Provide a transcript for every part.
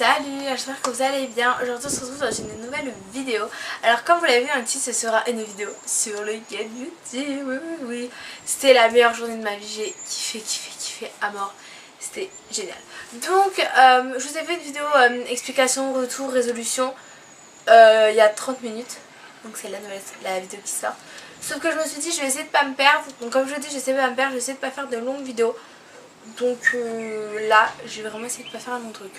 Salut, j'espère que vous allez bien. Aujourd'hui on se retrouve dans une nouvelle vidéo. Alors comme vous l'avez vu dans le titre, ce sera une vidéo sur le Get Beauty. Oui. C'était la meilleure journée de ma vie, j'ai kiffé à mort. C'était génial. Donc je vous ai fait une vidéo explication, retour, résolution il y a 30 minutes. Donc c'est la vidéo qui sort. Sauf que je me suis dit je vais essayer de pas me perdre. Donc comme je dis j'essaie de pas me perdre, j'essaie de pas faire de longues vidéos. Donc là je vais vraiment essayer de pas faire un long truc.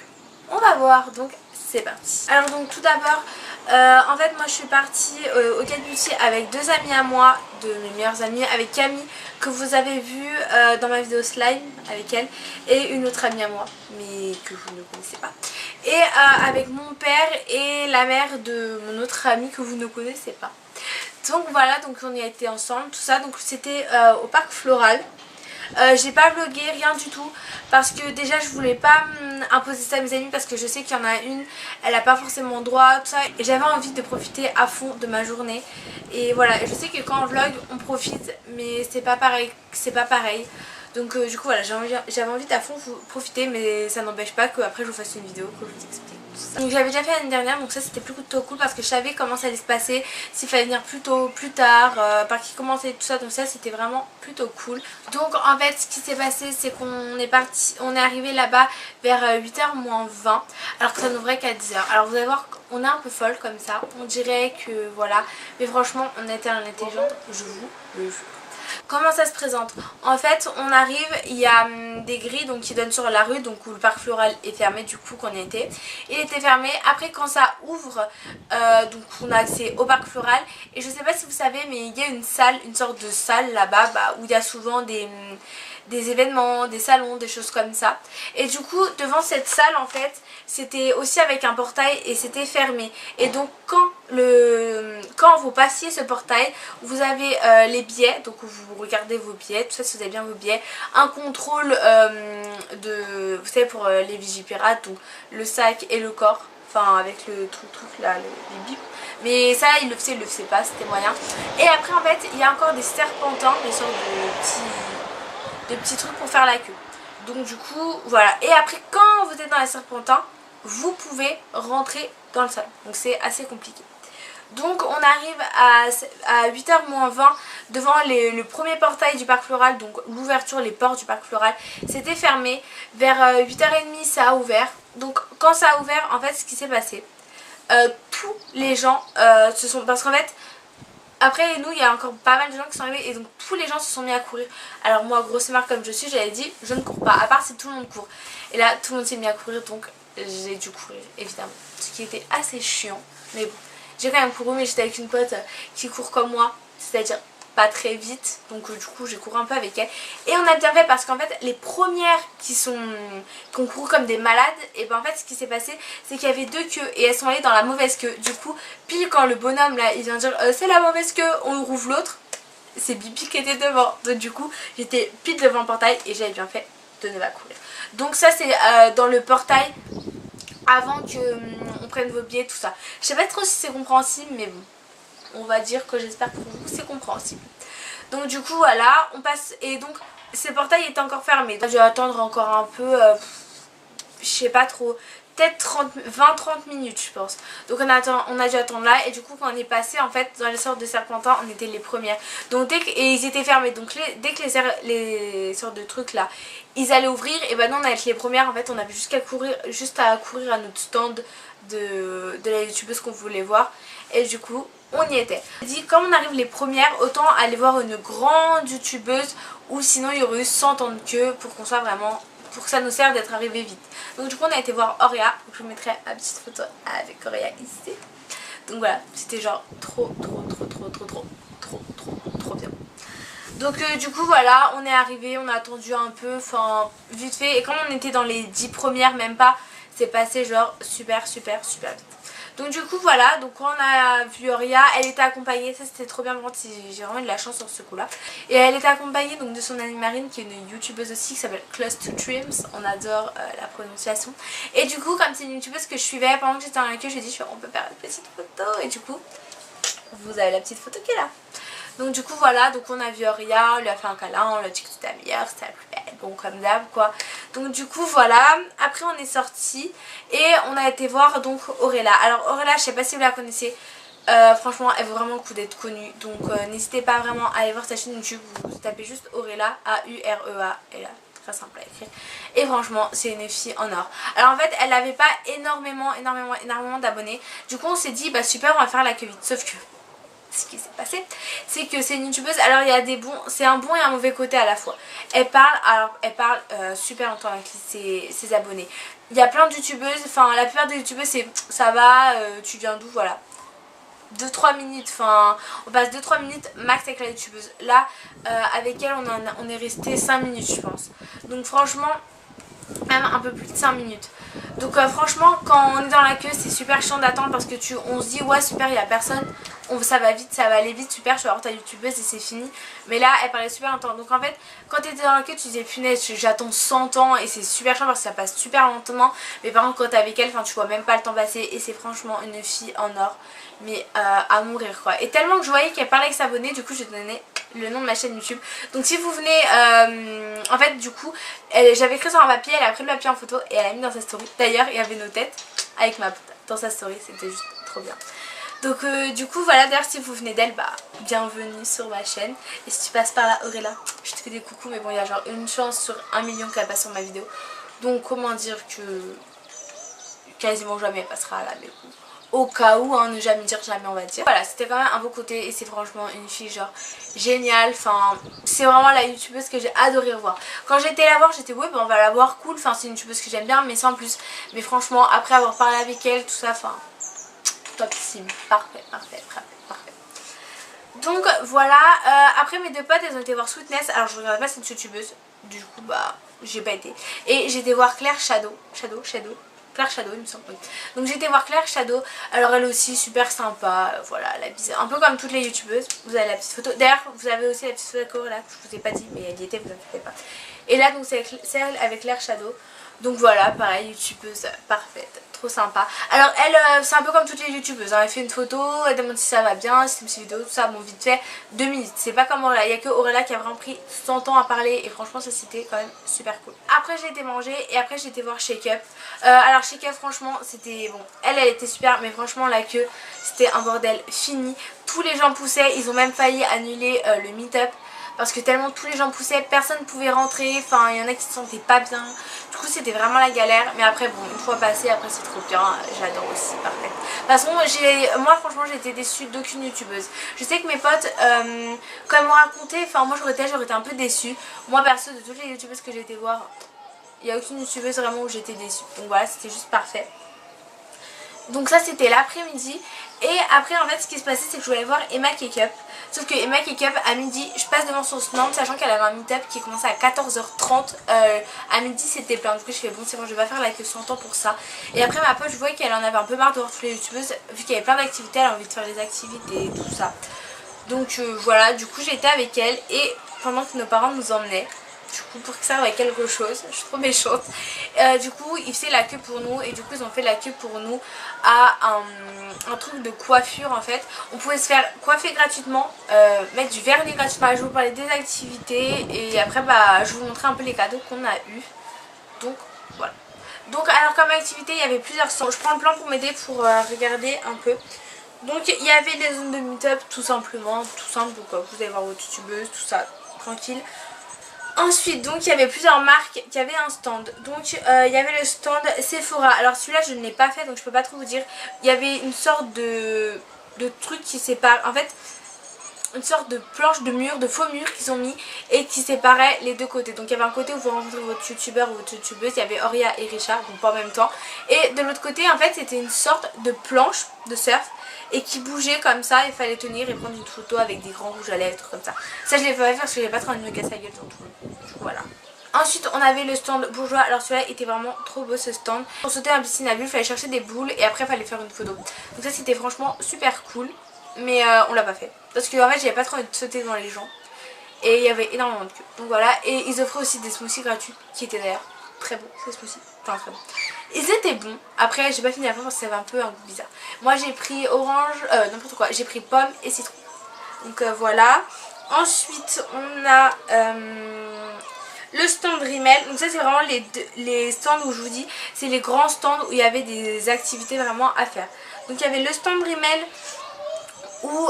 On va voir, donc c'est parti. Alors donc tout d'abord, en fait moi je suis partie au Get Beauty avec deux amies à moi, de mes meilleures amies, avec Camille que vous avez vu dans ma vidéo slime avec elle, et une autre amie à moi, mais que vous ne connaissez pas. Et avec mon père et la mère de mon autre amie que vous ne connaissez pas. Donc voilà, donc on y a été ensemble, tout ça, donc c'était au parc Floral. J'ai pas vlogué, rien du tout, parce que déjà je voulais pas imposer ça à mes amis, parce que je sais qu'il y en a une, elle a pas forcément droit, tout ça, et j'avais envie de profiter à fond de ma journée. Et voilà, je sais que quand on vlog on profite, mais c'est pas pareil, donc du coup voilà, j'avais envie d'à fond profiter, mais ça n'empêche pas qu'après je vous fasse une vidéo que je vous explique tout ça. Donc j'avais déjà fait l'année dernière, donc ça c'était plutôt cool parce que je savais comment ça allait se passer, s'il fallait venir plus tôt, plus tard, par qui commencer tout ça, donc ça c'était vraiment plutôt cool. Donc en fait ce qui s'est passé c'est qu'on est parti, on est arrivé là-bas vers 8h moins 20, alors que ça n'ouvrait qu'à 10h. Alors vous allez voir qu'on est un peu folle comme ça, on dirait que voilà, mais franchement on était intelligente, je vous le jure. Comment ça se présente? En fait on arrive, il y a des grilles donc, qui donnent sur la rue, donc où le parc Floral est fermé, du coup qu'on y était. Il était fermé, après quand ça ouvre, donc on a accès au parc Floral. Et je sais pas si vous savez mais il y a une salle, une sorte de salle là-bas où il y a souvent des événements, des salons, des choses comme ça. Et du coup devant cette salle en fait c'était aussi avec un portail et c'était fermé. Et donc quand vous passiez ce portail, vous avez les billets, donc vous regardez vos billets, tout ça si vous avez bien vos billets, un contrôle vous savez pour les Vigipirates, donc le sac et le corps, enfin avec le truc là, les bips. Mais ça il le faisait pas, c'était moyen. Et après en fait il y a encore des serpentins, des sortes de petits trucs pour faire la queue. Donc du coup voilà, et après quand vous êtes dans les serpentins, vous pouvez rentrer dans le salon, donc c'est assez compliqué. Donc on arrive à 8h moins 20 devant le premier portail du parc Floral, donc l'ouverture, les portes du parc Floral, c'était fermé. Vers 8h30 ça a ouvert. Donc quand ça a ouvert, en fait ce qui s'est passé, tous les gens se sont... Parce qu'en fait, après nous il y a encore pas mal de gens qui sont arrivés et donc tous les gens se sont mis à courir. Alors moi grosse marque comme je suis, j'avais dit je ne cours pas, à part si tout le monde court. Et là tout le monde s'est mis à courir, donc j'ai dû courir évidemment, ce qui était assez chiant, mais bon, j'ai quand même couru, mais j'étais avec une pote qui court comme moi, c'est-à-dire pas très vite, donc du coup j'ai couru un peu avec elle. Et on a bien fait parce qu'en fait les premières qui ont couru comme des malades, et ben en fait ce qui s'est passé c'est qu'il y avait deux queues et elles sont allées dans la mauvaise queue. Du coup pile quand le bonhomme là il vient dire c'est la mauvaise queue, on rouvre l'autre, c'est Bibi qui était devant, donc du coup j'étais pile devant le portail et j'avais bien fait de ne pas courir. Donc ça c'est dans le portail avant qu'on prenne vos billets, tout ça. Je sais pas trop si c'est compréhensible, mais bon, on va dire que j'espère que pour vous c'est compréhensible. Donc du coup voilà, on passe, et donc ce portail est encore fermé. J'ai dû attendre encore un peu, je sais pas trop, peut-être 20-30 minutes je pense. Donc on a dû attendre là, et du coup quand on est passé en fait dans les sortes de serpentins, on était les premières. Donc et ils étaient fermés, donc dès que les sortes de trucs là ils allaient ouvrir, et ben non on allait être les premières. En fait on avait juste à courir à notre stand de la youtubeuse qu'on voulait voir, et du coup on y était. J'ai dit comme on arrive les premières, autant aller voir une grande youtubeuse, ou sinon il y aurait eu 100 ans de queue pour qu'on soit vraiment, pour que ça nous serve d'être arrivé vite. Donc du coup on a été voir Auréa, donc je vous mettrai ma petite photo avec Auréa ici. Donc voilà, c'était genre trop bien. Donc du coup voilà, on est arrivé, on a attendu un peu, enfin vite fait, et comme on était dans les 10 premières, même pas, c'est passé genre super vite. Donc du coup voilà, donc quand on a vu Auréa, elle était accompagnée, ça c'était trop bien, j'ai vraiment eu de la chance sur ce coup là. Et elle était accompagnée donc de son amie Marine, qui est une youtubeuse aussi, qui s'appelle Close to Dreams, on adore la prononciation. Et du coup comme c'est une youtubeuse que je suivais pendant que j'étais dans la queue, j'ai dit on peut faire une petite photo, et du coup vous avez la petite photo qui est là. Donc du coup voilà, donc on a vu Auréa, on lui a fait un câlin, on lui a dit que c'était la meilleure, c'était la plus belle, bon comme d'hab quoi. Donc du coup voilà, après on est sorti et on a été voir donc Aurella. Alors Aurella, je sais pas si vous la connaissez, franchement elle vaut vraiment le coup d'être connue. Donc n'hésitez pas vraiment à aller voir sa chaîne YouTube, vous tapez juste Aurella, A-U-R-E-A, et là, très simple à écrire. Et franchement c'est une fille en or. Alors en fait elle n'avait pas énormément d'abonnés. Du coup on s'est dit bah super, on va faire la queue vite. Sauf que ce qui s'est passé, c'est que c'est une youtubeuse. Alors il y a des bons, c'est un bon et un mauvais côté à la fois. Elle parle super longtemps avec ses abonnés. Il y a plein de youtubeuses, enfin la plupart des youtubeuses c'est ça va, tu viens d'où, voilà. 2-3 minutes, enfin on passe 2-3 minutes max avec la youtubeuse. Là avec elle on est resté 5 minutes je pense. Donc franchement même un peu plus de 5 minutes. Donc franchement quand on est dans la queue c'est super chiant d'attendre parce que on se dit ouais super il y a personne, ça va vite, ça va aller vite, super, tu vas voir ta youtubeuse et c'est fini. Mais là elle parlait super longtemps. Donc en fait quand tu étais dans la queue tu disais punaise j'attends 100 ans et c'est super chiant parce que ça passe super lentement. Mais par contre quand t'es avec elle, tu vois même pas le temps passer et c'est franchement une fille en or. Mais à mourir quoi. Et tellement que je voyais qu'elle parlait avec s'abonner, du coup je donnais le nom de ma chaîne YouTube. Donc si vous venez, en fait du coup j'avais écrit sur un papier, elle a pris le papier en photo et elle a mis dans sa story. D'ailleurs il y avait nos têtes avec ma pote dans sa story, c'était juste trop bien. Donc du coup voilà, d'ailleurs si vous venez d'elle, bah bienvenue sur ma chaîne. Et si tu passes par là, Aurella, je te fais des coucous. Mais bon il y a genre une chance sur 1 million qu'elle passe sur ma vidéo. Donc comment dire que quasiment jamais elle passera là, mais coup au cas où, hein, ne jamais dire jamais on va dire. Voilà, c'était quand même un beau côté et c'est franchement une fille genre géniale. Enfin c'est vraiment la youtubeuse que j'ai adoré revoir. Quand j'étais la voir j'étais ouais bah, on va la voir cool, enfin c'est une youtubeuse que j'aime bien mais sans plus. Mais franchement après avoir parlé avec elle tout ça, enfin topissime, parfait. Donc voilà, après mes deux potes elles ont été voir Sweetness. Alors je regardais pas cette youtubeuse, du coup bah j'ai pas été. Et j'ai été voir Claire Shadow Claire Shadow il me semble, oui. Donc j'ai été voir Claire Shadow, alors elle aussi super sympa, voilà, la bizarre, un peu comme toutes les youtubeuses. Vous avez la petite photo, d'ailleurs vous avez aussi la petite photo là, que je vous ai pas dit mais elle y était, vous inquiétez pas. Et là donc c'est elle avec Claire Shadow. Donc voilà, pareil, youtubeuse parfaite, trop sympa. Alors elle, c'est un peu comme toutes les youtubeuses, hein. Elle fait une photo, elle demande si ça va bien, si c'est une petite vidéo, tout ça, bon vite fait, 2 minutes. C'est pas comme Aurella, il y a que Aurella qui a vraiment pris 100 ans à parler et franchement ça c'était quand même super cool. Après j'ai été manger et après j'ai été voir Shake Up. Alors Shake Up franchement c'était bon, elle était super mais franchement la queue c'était un bordel fini. Tous les gens poussaient, ils ont même failli annuler le meet-up. Parce que tellement tous les gens poussaient, personne ne pouvait rentrer, enfin il y en a qui se sentaient pas bien. Du coup c'était vraiment la galère, mais après bon une fois passé, après c'est trop bien, j'adore aussi, parfait. De toute façon moi franchement j'ai été déçue d'aucune youtubeuse. Je sais que mes potes, comme m'ont raconté, enfin moi j'aurais été un peu déçue. Moi perso de toutes les youtubeuses que j'ai été voir, il n'y a aucune youtubeuse vraiment où j'étais déçue. Donc voilà, c'était juste parfait. Donc ça c'était l'après-midi. Et après en fait ce qui se passait c'est que je voulais voir Emma Cake Up. Sauf que Emma Cake Up à midi je passe devant son stand sachant qu'elle avait un meet-up qui commençait à 14h30. À midi c'était plein. Du coup je fais bon c'est bon je vais pas faire la queue 100 ans pour ça. Et après ma pote je voyais qu'elle en avait un peu marre de voir toutes les youtubeuses. Vu qu'il y avait plein d'activités, elle a envie de faire les activités et tout ça. Donc voilà, du coup j'étais avec elle et pendant que nos parents nous emmenaient, du coup pour que ça serve à quelque chose, je suis trop méchante, du coup ils faisaient la queue pour nous et du coup ils ont fait la queue pour nous à un truc de coiffure en fait. On pouvait se faire coiffer gratuitement, mettre du vernis gratuitement. Je vous parlais des activités et après bah je vous montrer un peu les cadeaux qu'on a eu. Donc voilà. Donc alors comme activité il y avait plusieurs stands. Je prends le plan pour m'aider pour regarder un peu. Donc il y avait des zones de meet-up tout simplement, tout simple, donc vous allez voir votre youtubeuse, tout ça, tranquille. Ensuite donc il y avait plusieurs marques qui avaient un stand. Donc il y avait le stand Sephora. Alors celui-là je ne l'ai pas fait donc je peux pas trop vous dire. Il y avait une sorte de truc qui sépare, en fait une sorte de planche de mur, de faux mur qu'ils ont mis et qui séparait les deux côtés. Donc il y avait un côté où vous rencontrez votre youtubeur ou votre youtubeuse, il y avait Oria et Richard, donc pas en même temps. Et de l'autre côté en fait c'était une sorte de planche de surf et qui bougeait comme ça, il fallait tenir et prendre une photo avec des grands rouges à lèvres, trucs comme ça. Ça je l'ai pas fait parce que j'ai pas trop envie de me casser la gueule dans tout le monde. Voilà. Ensuite on avait le stand bourgeois, alors celui-là était vraiment trop beau ce stand. Pour sauter dans la piscine à bulles, il fallait chercher des boules et après il fallait faire une photo. Donc ça c'était franchement super cool. Mais on l'a pas fait parce que en fait j'avais pas trop envie de sauter devant les gens et il y avait énormément de queue. Donc voilà, et ils offraient aussi des smoothies gratuits qui étaient d'ailleurs très bons ces smoothies, enfin très bons. Ils étaient bons, après j'ai pas fini la fin parce que ça avait un peu un goût bizarre. Moi j'ai pris orange, n'importe quoi, j'ai pris pomme et citron. Donc voilà. Ensuite on a le le stand Rimmel. Donc ça c'est vraiment les stands où je vous dis, c'est les grands stands où il y avait des activités vraiment à faire. Donc il y avait le stand Rimmel où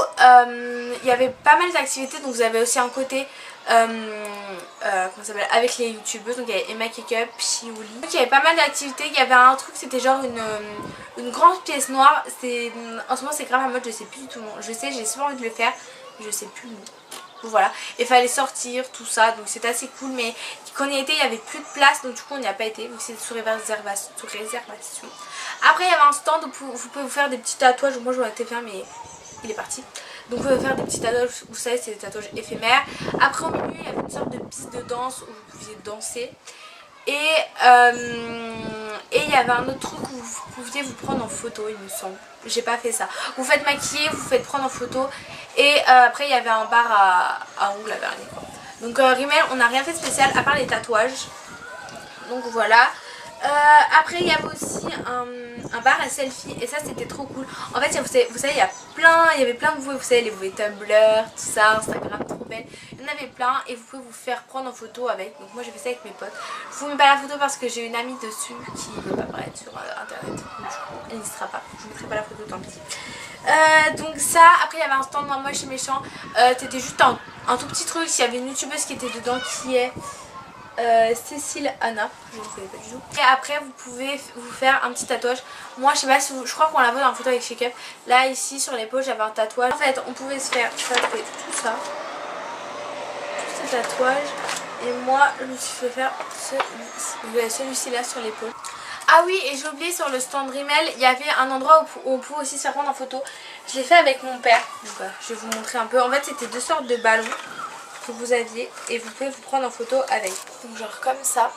il y avait pas mal d'activités. Donc vous avez aussi un côté comment ça s'appelle, avec les youtubeuses. Donc il y avait Emma Cakeup, Chiouli. Donc il y avait pas mal d'activités. Il y avait un truc, c'était genre une grande pièce noire. En ce moment c'est grave à mode, je sais plus du tout le nom. Je sais, j'ai souvent envie de le faire, mais je sais plus le nom. Donc voilà, il fallait sortir, tout ça, donc c'était assez cool, mais quand on y était il n'y avait plus de place, donc du coup on n'y a pas été, donc c'était sous réservation. Après il y avait un stand où vous pouvez vous faire des petits tatouages, moi je m'en étais fait mais il est parti. Donc vous pouvez faire des petits tatouages, vous savez c'est des tatouages éphémères. Après au milieu il y avait une sorte de piste de danse où vous pouviez danser. Et il y avait un autre truc où vous pouviez vous prendre en photo, il me semble. J'ai pas fait ça. Vous faites maquiller, vous faites prendre en photo. Et après il y avait un bar à ongles à vernis quoi. Donc Rimmel, on n'a rien fait de spécial à part les tatouages. Donc voilà. Après il y avait aussi un bar à selfie et ça c'était trop cool. En fait vous savez il y avait plein de bouées, vous savez les bouées Tumblr, tout ça, Instagram, trop belle. Il y en avait plein et vous pouvez vous faire prendre en photo avec. Donc moi j'ai fait ça avec mes potes. Je vous mets pas la photo parce que j'ai une amie dessus qui veut pas apparaître sur internet. Donc elle n'y sera pas. Je vous mettrai pas la photo, tant pis. Donc ça, après il y avait un stand moi chez Méchant. C'était juste un tout petit truc. Il y avait une youtubeuse qui était dedans qui est Cécile Anna, je ne connais pas du tout. Et après vous pouvez vous faire un petit tatouage. Moi je sais pas si je crois qu'on la voit dans la photo avec Shake Up. Là ici sur l'épaule j'avais un tatouage. En fait on pouvait se faire tatouer tout ça, tous ces tatouages. Et moi je me suis fait faire celui-ci là sur l'épaule. Ah oui, et j'ai oublié, sur le stand Rimmel il y avait un endroit où on pouvait aussi se faire prendre en photo. Je l'ai fait avec mon père. Donc voilà, je vais vous montrer un peu. En fait c'était deux sortes de ballons que vous aviez et vous pouvez vous prendre en photo avec. Donc genre comme ça.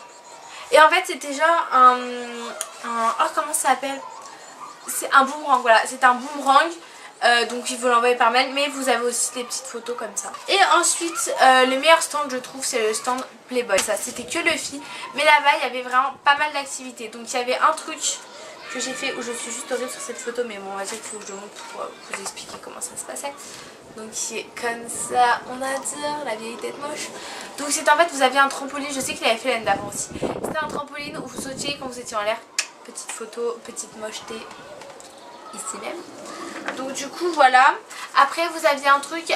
Et en fait c'était genre oh comment ça s'appelle, c'est un boomerang, voilà, c'est un boomerang. Donc il faut l'envoyer par mail, mais vous avez aussi des petites photos comme ça. Et ensuite le meilleur stand je trouve c'est le stand Playboy. Ça c'était que le filles, mais là-bas il y avait vraiment pas mal d'activités. Donc il y avait un truc que j'ai fait où je suis juste horrible sur cette photo, mais bon on va dire qu'il faut que je montre pour vous expliquer comment ça se passait. Donc c'est comme ça, on adore la vieille tête moche. Donc c'est en fait vous aviez un trampoline, je sais qu'il avait fait l'année d'avant aussi. C'était un trampoline où vous sautiez quand vous étiez en l'air. Petite photo, petite mocheté ici même. Donc du coup voilà. Après vous aviez un truc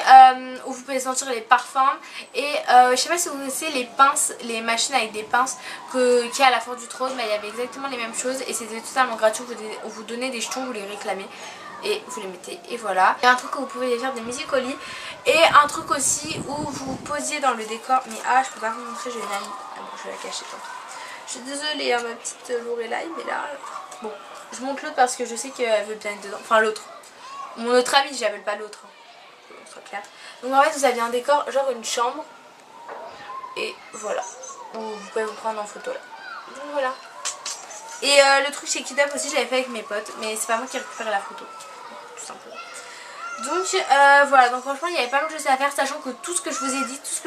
où vous pouvez sentir les parfums. Et je sais pas si vous connaissez les pinces, les machines avec des pinces qu'il y a à la Foire du Trône. Mais il y avait exactement les mêmes choses et c'était totalement gratuit. On vous donnait des jetons, vous les réclamez et vous les mettez et voilà. Il y a un truc où vous pouvez faire des music-colis et un truc aussi où vous posiez dans le décor. Mais je peux pas vous montrer, j'ai une amie. Ah bon, je vais la cacher tant pis. Je suis désolée ma petite Lorelai, mais là bon, je montre l'autre parce que je sais qu'elle veut bien être dedans. Enfin l'autre, mon autre amie, j'appelle pas l'autre, qu'on soit clair. Donc en fait vous aviez un décor, genre une chambre. Et voilà, où vous pouvez vous prendre en photo là. Donc voilà. Et le truc chez Kidap aussi, je l'avais fait avec mes potes, mais c'est pas moi qui ai récupéré la photo, tout simplement. Donc voilà, donc franchement il y avait pas mal de choses à faire, sachant que tout ce que je vous ai dit, tout ce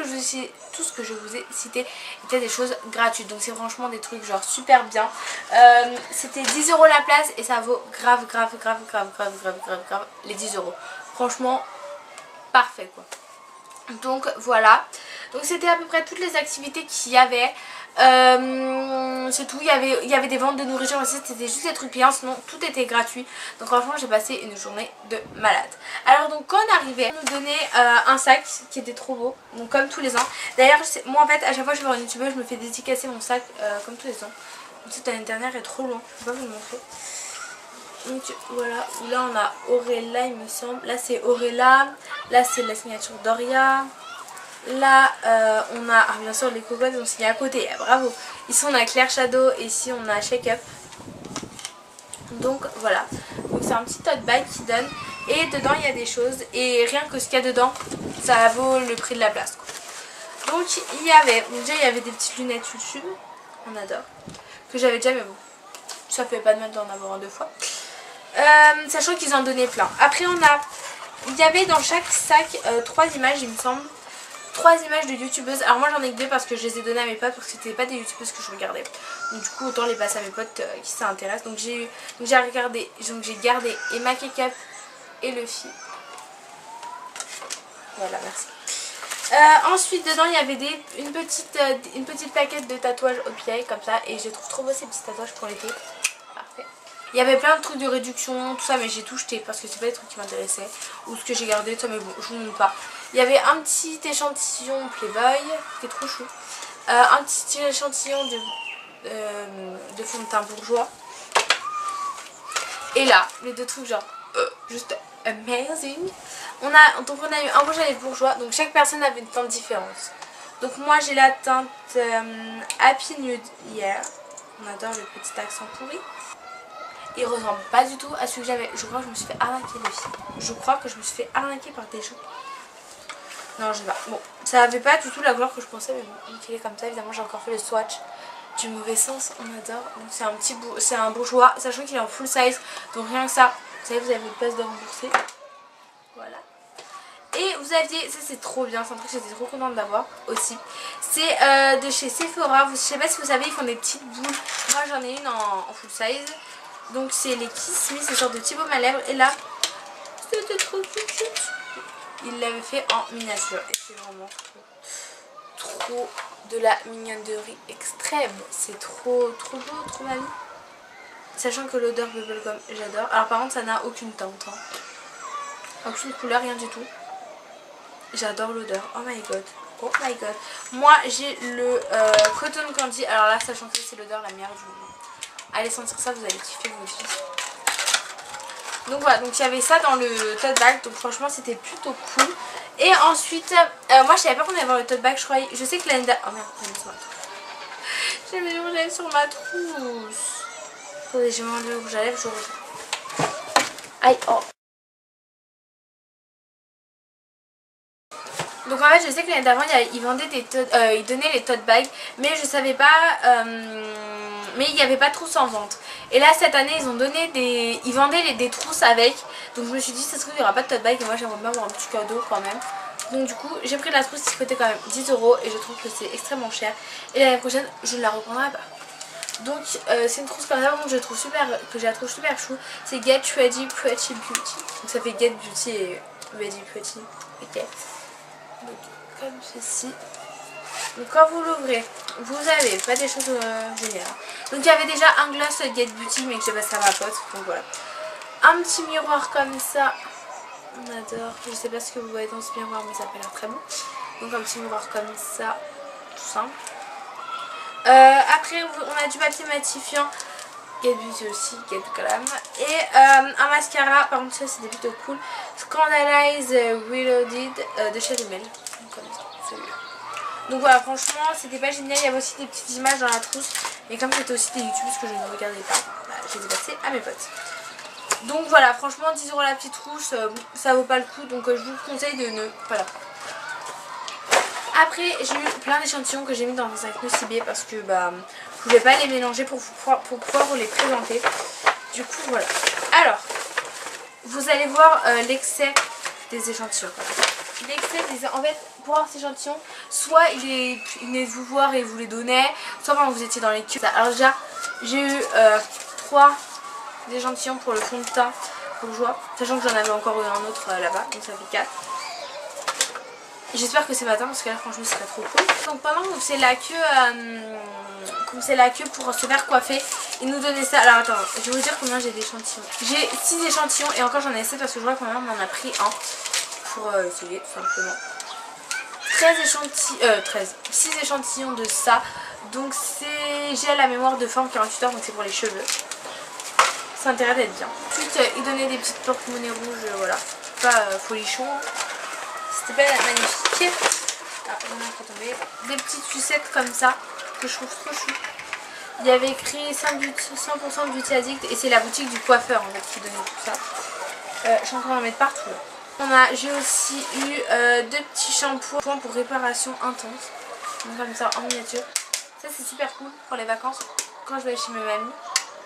que je vous ai cité était des choses gratuites. Donc c'est franchement des trucs genre super bien. C'était 10 € la place et ça vaut grave les 10 €. Franchement parfait quoi. Donc voilà, donc c'était à peu près toutes les activités qu'il y avait. C'est tout, il y avait des ventes de nourriture aussi, c'était juste des trucs payants, sinon tout était gratuit. Donc franchement j'ai passé une journée de malade. Alors donc quand on arrivait, on nous donnait un sac qui était trop beau, donc comme tous les ans. D'ailleurs moi en fait à chaque fois que je vais voir une youtubeuse, je me fais dédicacer mon sac comme tous les ans. Donc cette année dernière est trop loin, je peux pas vous le montrer. Donc voilà, là on a Auréla il me semble, là c'est Auréla, là c'est la signature Doria. Là on a bien sûr les cocottes, ils ont signé à côté, bravo. Ici on a Claire Shadow et ici on a Shake Up. Donc voilà, donc c'est un petit tote bag qui donne. Et dedans il y a des choses et rien que ce qu'il y a dedans ça vaut le prix de la place quoi. Donc il y avait, déjà il y avait des petites lunettes YouTube, on adore, que j'avais déjà mais bon, ça fait pas de mal d'en avoir un deux fois. Sachant qu'ils en donnaient plein. Après il y avait dans chaque sac 3 images il me semble. 3 images de youtubeuses. Alors moi j'en ai que 2 parce que je les ai données à mes potes parce que c'était pas des youtubeuses que je regardais. Donc du coup autant les passer à mes potes qui s'intéressent. Donc j'ai gardé Emma Cakeup et Luffy. Voilà, merci. Ensuite dedans il y avait une petite plaquette de tatouages au pied comme ça. Et je trouve trop beau ces petits tatouages pour l'été. Parfait. Il y avait plein de trucs de réduction, tout ça, mais j'ai tout jeté parce que c'est pas des trucs qui m'intéressaient. Ou ce que j'ai gardé, ça, mais bon, je vous montre pas. Il y avait un petit échantillon Playboy qui est trop chou. Un petit échantillon de fond de teint bourgeois. Et là, les deux trucs genre juste amazing. Donc on a eu un rouge à lèvres bourgeois. Donc chaque personne avait une teinte différente. Donc moi j'ai la teinte Happy Nude Year. On adore le petit accent pourri. Il ressemble pas du tout à celui que j'avais. Je crois que je me suis fait arnaquer les filles. Je crois que je me suis fait arnaquer par des gens. Non, je sais pas. Bon, ça avait pas du tout la couleur que je pensais, mais bon, il est comme ça. Évidemment, j'ai encore fait le swatch du mauvais sens. On adore. Donc c'est un bourgeois, sachant qu'il est en full size. Donc rien que ça, vous savez, vous avez votre place de rembourser. Voilà. Et vous aviez, ça c'est trop bien, c'est un truc que j'étais trop contente d'avoir aussi. C'est de chez Sephora. Je sais pas si vous savez, ils font des petites boules. Moi j'en ai une en full size. Donc c'est les Kiss Me, c'est genre de petit baume à lèvres. Et là, c'était trop cute. Il l'avait fait en miniature. Et c'est vraiment trop de la mignonnerie extrême. C'est trop beau, trop mami. Sachant que l'odeur bubblegum, j'adore. Alors par contre, ça n'a aucune teinte. Hein. Aucune couleur, rien du tout. J'adore l'odeur. Oh my god. Oh my god. Moi, j'ai le Cotton Candy. Alors là, sachant que c'est l'odeur la meilleure du monde. Allez sentir ça, vous allez kiffer vos vies. Donc voilà, donc il y avait ça dans le tote bag. Donc franchement c'était plutôt cool. Et ensuite, moi je savais pas qu'on allait avoir le tote bag. Je sais que l'année dernière... Oh merde, j'ai mis du rouge à lèvres sur ma trousse. Attendez, j'ai mis du rouge à lèvres, je reviens. Aïe, oh. Donc en fait je sais que l'année d'avant ils vendaient ils donnaient les tote bags. Mais je savais pas... mais il n'y avait pas de trousse en vente. Et là cette année ils vendaient des trousses avec. Donc je me suis dit ça se trouve il n'y aura pas de tote bag. Et moi j'aimerais bien avoir un petit cadeau quand même. Donc du coup j'ai pris la trousse qui coûtait quand même 10 € et je trouve que c'est extrêmement cher. Et l'année prochaine je ne la reprendrai pas. Donc c'est une trousse comme ça que je la trouve super chou. C'est Get Ready Pretty Beauty. Donc ça fait Get Beauty et Ready Pretty. Ok. Donc comme ceci. Donc quand vous l'ouvrez, vous avez pas des choses géniales. Donc il y avait déjà un gloss Get Beauty mais que j'ai passé à ma pote. Donc voilà. Un petit miroir comme ça. On adore. Je sais pas ce que vous voyez dans ce miroir mais ça a l'air très bon. Donc un petit miroir comme ça. Tout simple. Après on a du papier matifiant. Get Beauty aussi, Get Glam. Et un mascara. Par contre ça c'était plutôt cool. Scandalize Reloaded de chez Rimmel. Comme ça, celui-là. Donc voilà, franchement c'était pas génial. Il y avait aussi des petites images dans la trousse. Mais comme c'était aussi des YouTube que je ne regardais pas, bah, je les ai passées à mes potes. Donc voilà, franchement 10 € la petite trousse, ça vaut pas le coup. Donc je vous conseille de ne pas la prendre. Après j'ai eu plein d'échantillons que j'ai mis dans un sac Nocibé parce que bah, je voulais pas les mélanger pour pouvoir vous les présenter. Du coup voilà. Alors, vous allez voir l'excès des échantillons. En fait, pour avoir ces échantillons, soit il venait de vous voir et vous les donnait, soit quand vous étiez dans les queues. Alors déjà, j'ai eu 3 échantillons pour le fond de teint bourgeois, sachant que j'en avais encore eu un autre là-bas, donc ça fait 4. J'espère que c'est matin parce que là franchement ce serait trop cool. Donc pendant que vous faisiez la queue pour se faire coiffer, ils nous donnaient ça. Alors attends, je vais vous dire combien j'ai d'échantillons. J'ai 6 échantillons et encore j'en ai 7 parce que je vois que ma maman m'en a pris un pour essayer tout simplement. 6 échantillons de ça. Donc c'est gel à mémoire de forme 48 heures, donc c'est pour les cheveux. Ça a intérêt d'être bien. Ensuite ils donnaient des petites porte-monnaies rouges, voilà. Pas folichon. C'était pas magnifique. Ah, on a fait tomber. Des petites sucettes comme ça que je trouve trop chou. Il y avait écrit 100% Beauty Addict et c'est la boutique du coiffeur en fait qui donnait tout ça. Je suis en train d'en mettre partout. J'ai aussi eu 2 petits shampoings pour réparation intense. Donc comme ça en miniature. Ça c'est super cool pour les vacances quand je vais chez mes mamies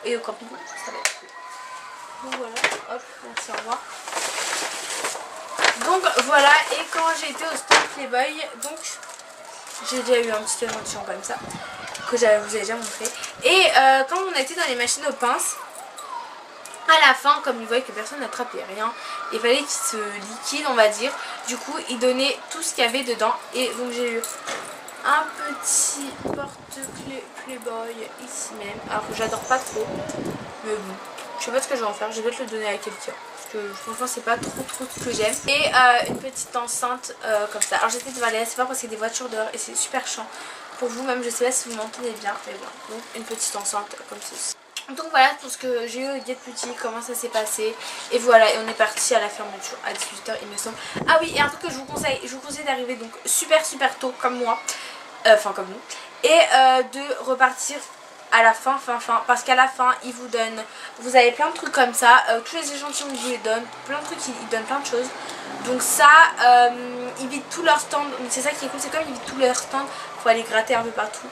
et au camping. Ça va être cool. Donc voilà, hop, merci, au revoir. Donc voilà, et quand j'ai été au stand Playboy, donc j'ai déjà eu un petit échantillon comme ça que je vous ai déjà montré. Et quand on a été dans les machines aux pinces, À la fin, comme il voyait que personne n'attrapait rien, il fallait qu'il se liquide, on va dire. Du coup, il donnait tout ce qu'il y avait dedans. Et donc j'ai eu un petit porte-clés Playboy ici même. Alors que j'adore pas trop. Mais bon, je sais pas ce que je vais en faire. Je vais peut-être le donner à quelqu'un. Parce que franchement, c'est pas trop ce que j'aime. Et une petite enceinte comme ça. Alors j'étais devant c'est pas parce qu'il y a des voitures dehors et c'est super chiant. Pour vous même, je sais pas si vous m'entendez bien. Mais bon, donc une petite enceinte comme ceci. Donc voilà tout ce que j'ai eu au Get Beauty, comment ça s'est passé. Et voilà, et on est parti à la fermeture à 18 h il me semble. Ah oui, et un truc que je vous conseille d'arriver donc super tôt comme moi. Enfin comme nous. Et de repartir à la fin. Parce qu'à la fin, ils vous donnent, vous avez plein de trucs comme ça. Tous les échantillons qu'ils vous les donnent, plein de trucs, ils donnent plein de choses. Donc ça, ils vident tout leur stand. C'est ça qui est cool, c'est comme ils vident tout leur stand. Faut aller gratter un peu partout.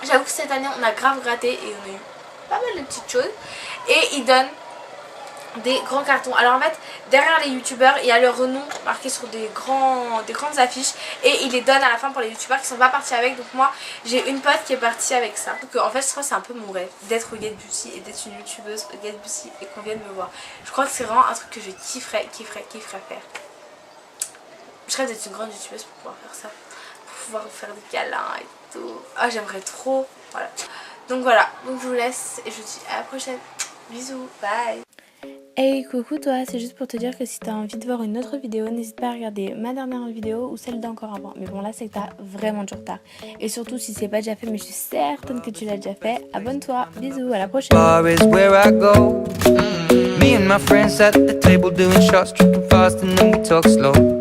J'avoue que cette année, on a grave gratté et on a eu pas mal de petites choses. Et ils donnent des grands cartons. Alors en fait, derrière les youtubeurs, il y a leur nom marqué sur des grandes affiches. Et ils les donnent à la fin pour les youtubeurs qui sont pas partis avec. Donc moi, j'ai une pote qui est partie avec ça. Donc en fait, je crois que c'est un peu mon rêve d'être au Get Beauty et d'être une youtubeuse au Get Beauty et qu'on vienne me voir. Je crois que c'est vraiment un truc que je kifferais faire. Je rêve d'être une grande youtubeuse pour pouvoir faire ça. Pour pouvoir faire des câlins et tout. Ah, j'aimerais trop. Voilà. Donc voilà, donc je vous laisse et je vous dis à la prochaine. Bisous, bye. Hey coucou toi, c'est juste pour te dire que si t'as envie de voir une autre vidéo, n'hésite pas à regarder ma dernière vidéo ou celle d'encore avant. Mais bon là c'est que t'as vraiment du retard. Et surtout si c'est pas déjà fait, mais je suis certaine que tu l'as déjà fait, abonne-toi. Bisous, à la prochaine. Me and my friends at the table doing shots, tripping fast and then we talk slow.